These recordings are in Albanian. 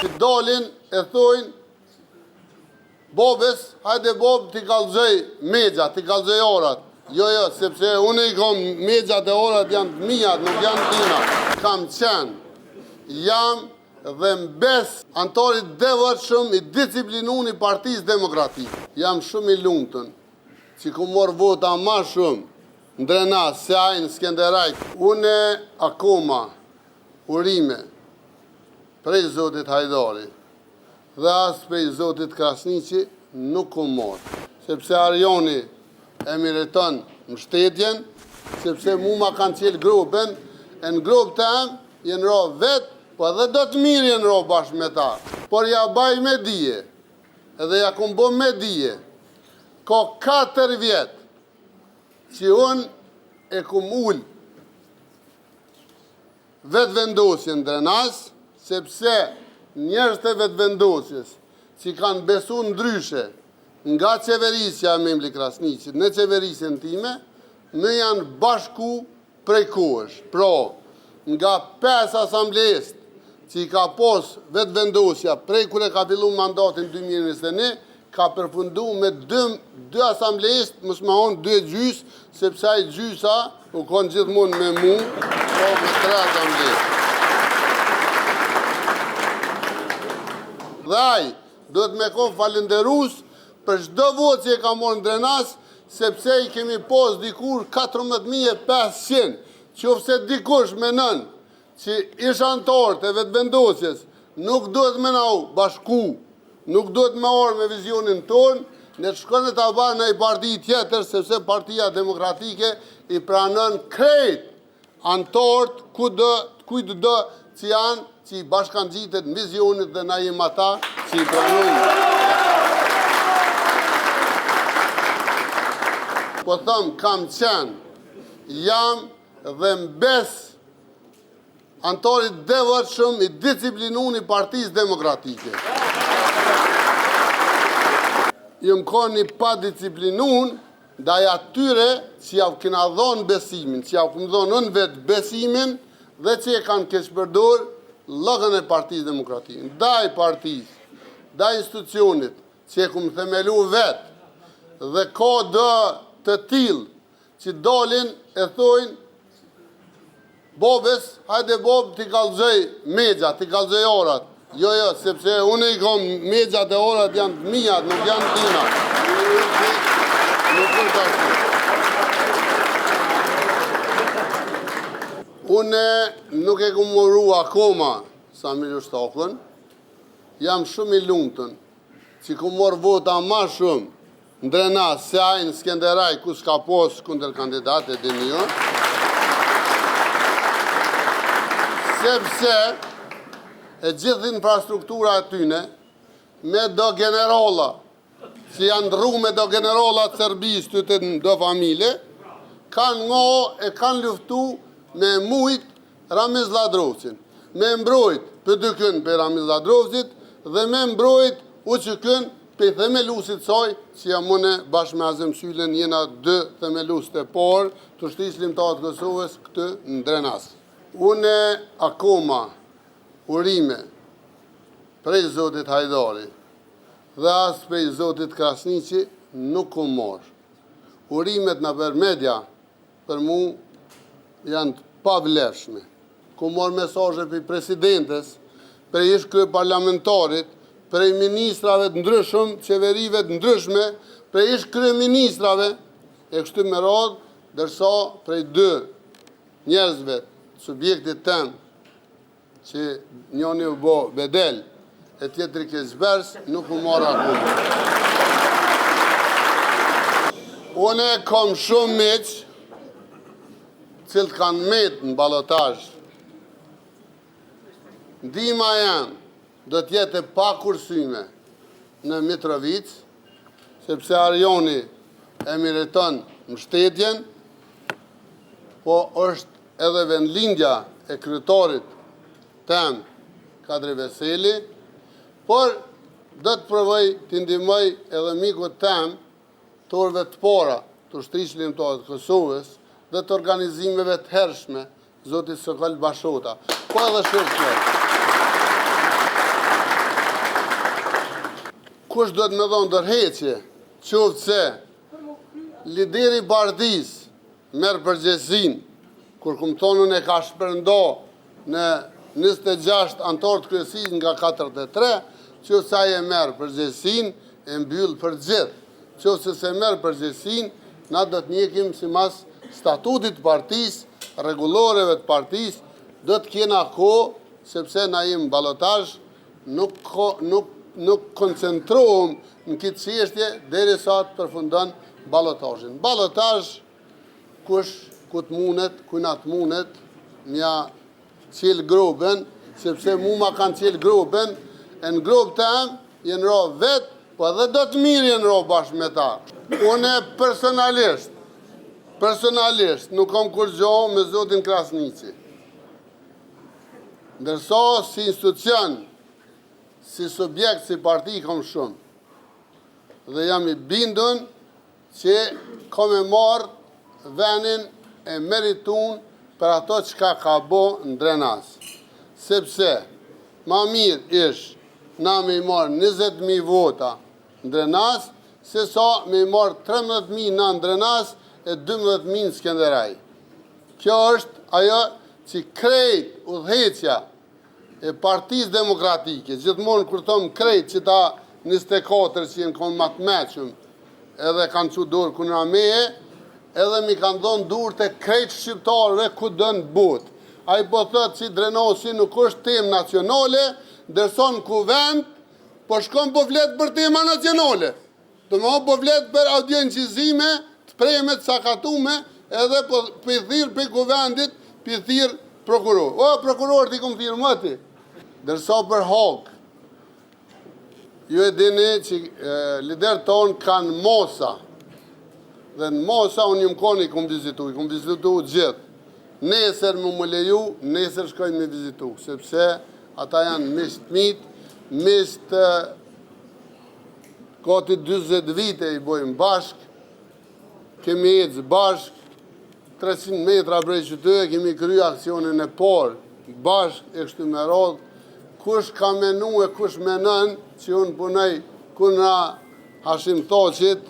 Që dolin e thojnë, Bobes, hajde Bob t'i kallëzoj megja, t'i kallëzoj orat. Jo, sepse unë i kom megjat e orat janë të mijat, nuk janë tina. Kam qenë, jam dhe mbes antarit devotshëm i disciplinun i Partisë Demokratike. Jam shumë i lumtun, që ku morë vota ma shumë, Ndrenas, Seajnë, Skenderajt. Une akoma urime prej Zotit Hajdari dhe as prej Zotit Krasniqi nuk ku morë. Sepse Arjoni e meriton mbështetjen, sepse mu ma kanë qelë grupen, e në grupë të jenë ro vetë, po edhe do të mirë jenë ro bashkë me ta. Por ja baj me dije, edhe ja kumbo me dije, ko 4 vjetë që unë e kum ullë vetë vendosje në Drenas, sepse njerëz të vetë vendosjes që kanë besu ndryshe nga qeverisja e Memli Krasniqit në qeverisjen time, me janë bashku prej kohësh. Pro, nga 5 asamblejist që i ka pos vetë vendosja prej kure ka fillu mandatin 2021, ka përfundu me 2 asamblejist, mësë ma honë 2 gjys, sepse ai gjysa u konë gjithmonë me mu, po me 3 asamblejist. Dhe ai, do të me konë falenderus për çdo votë që e ka morë në Drenas, sepse i kemi pos dikur 14.500, qofse dikush menon që ish antarët e vetë vendosjes nuk duhet me na u bashku, nuk duhet me orë me vizionin tonë, në të shkone të abarë në i parti tjetër, sepse Partia Demokratike i pranon krejt antarët kujtë do që janë që i bashkan gjitet në vizionit dhe na jem ata që i pranojnë. Po thëmë, kam qenë, jam dhe mbes antarit devotshëm i disciplinun i Partisë Demokratike. Jëmë konë një pa disciplinun, ndaj atyre që javë kena dhonë besimin, që javë këmë dhonë në vetë besimin, dhe që e kanë keshpërdor lëgën e Partisë Demokratike. Ndaj partisë, ndaj institucionit, që e këmë themelu vetë, dhe ka dë të tilë që dolin e thojnë, Bobes, hajde Bob t'i kallëzoj megja, t'i kallëzoj orat. Jo, sepse unë i kom megjat e orat janë të mijat, nuk janë tina. Une nuk e kom moru akoma Samir Shtokën, jam shumë i lumtun që kom morë vota ma shumë Ndrenas, Seajnë, Skenderaj, ku s'ka pos kundër kandidate dhe një, sepse e gjithë infrastruktura e tyne me do generola, që janë ndru me do generola të Serbis të të do familje, kanë ngo e kanë luftu me mujt Ramiz Ladrovcin, me mbrojt për dykën për Ramiz Ladrovcit dhe me mbrojt u që kënë për themelusit saj, që jam une bashkë me Azem Sylen jena 2 themelusit e por të Shtisë Limbëtare të Kosovës këtë në Drenas. Une akoma urime prej Zotit Hajdari dhe as prej Zotit Krasniqi nuk ku morë. Urimet në për media për mu janë pavlefshme. Ku morë mesazhe për presidentes, për ish krye parlamentarit, prej ministrave të ndryshëm, qeverive të ndryshme, prej ish krye ministrave, e kështu me radhë, dërsa prej 2 njerëzve, subjektit tem, që njoni u bo bedel, e tjetëri kezbers, nuk u mora akuma. Une kom shumë miq, cilët kanë met në balotaj. Ndihma janë, do t'jetë e pa kursyme në Mitrovic, sepse Arjoni e meriton mbështetjen, po është edhe vendlindja e kryetarit tem Kadri Veseli, por do të provoj të ndihmoj edhe mikut tem torëve të para të Shtisë Limbëtare të Kosovës dhe të organizimeve të hershme, Zoti Sokol Bashota. Po edhe shërshme. Kush do të më dhonë ndërheqje, qoftë se lideri Bardis merë përgjegjësinë, kur këmë thonën e ka shpërndo në 26 anëtar të kryesisë nga 43, qoftë se ai e merë përgjegjësinë, e mbyll për gjithë. Qoftë se merë përgjegjësinë, na do të njekim sipas statutit të partisë, rregulloreve të partisë, do të kena kohë, sepse na jemi ballotazh, nuk koncentrohem në këtë çështje derisa të përfundon ballotazhin. Ballotazh kush ku të mundet, kujna të mundet, mja qelë groben, sepse mu ma kanë qelë groben, e në grobë të em, jenë ro vetë, po edhe do të mirë jenë ro bashkë me ta. Une personalisht, nuk kam kur gjohë me Zotin Krasniqi. Ndërsa si institucion, si subjekt, si parti, kam shumë. Dhe jam i bindun që kam e marrë venin e meritun për ato që ka bo në Drenas. Sepse, ma mirë ish, na me i marrë 20.000 vota në Drenas, se sa me i marrë 13.000 në Drenas e 12.000 në Skenderaj. Kjo është ajo që krejt udhëheqja e Partisë Demokratike, gjithmonë kur thom krejt që ta 24 që jenë konë matë meqëm, edhe kanë që dorë kuna meje, edhe mi kanë dhonë dur të krejt shqiptarëve ku dënë botë. A i po thëtë që Drenosi nuk është temë nacionale, dërson kuvend, po shkon po fletë për tema nacionale. Të më po fletë për audiencizime, të preme të sakatume, edhe për thirë për kuvendit, për thirë prokuror. O, prokuror t'i kom thirë mëti. Dërso për hokë, ju e dini që lider tonë kanë mosa, dhe në mosa unë jëmë koni i kom vizitu gjithë. Nesër më leju, nesër shkojnë me vizitu, sepse ata janë misht mitë, misht gati 20 vite i bojmë bashkë, kemi ecë bashkë, 300 metra prej qytetit, kemi kryer aksionin e parë, bashkë e kështu me radhë. Kush ka menu e kush menon që unë punoj kuna Hashim Thoqit,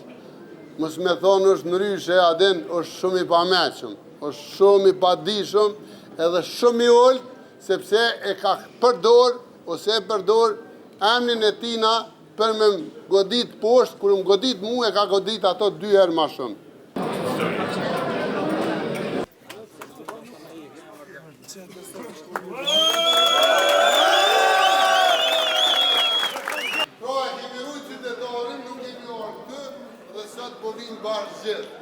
mos me thonë është ndryshe, adin është shumë i pameqëm, është shumë i padishëm, edhe shumë i ullë, sepse e ka përdor, ose e përdor emnin e tina për me godit poshtë, kur më godit mu e ka godit ato 2 herë ma shumë. Pra, kemi rujtë qytetarin, nuk kemi orë këtë, dhe sot po vinë bashkë gjithë.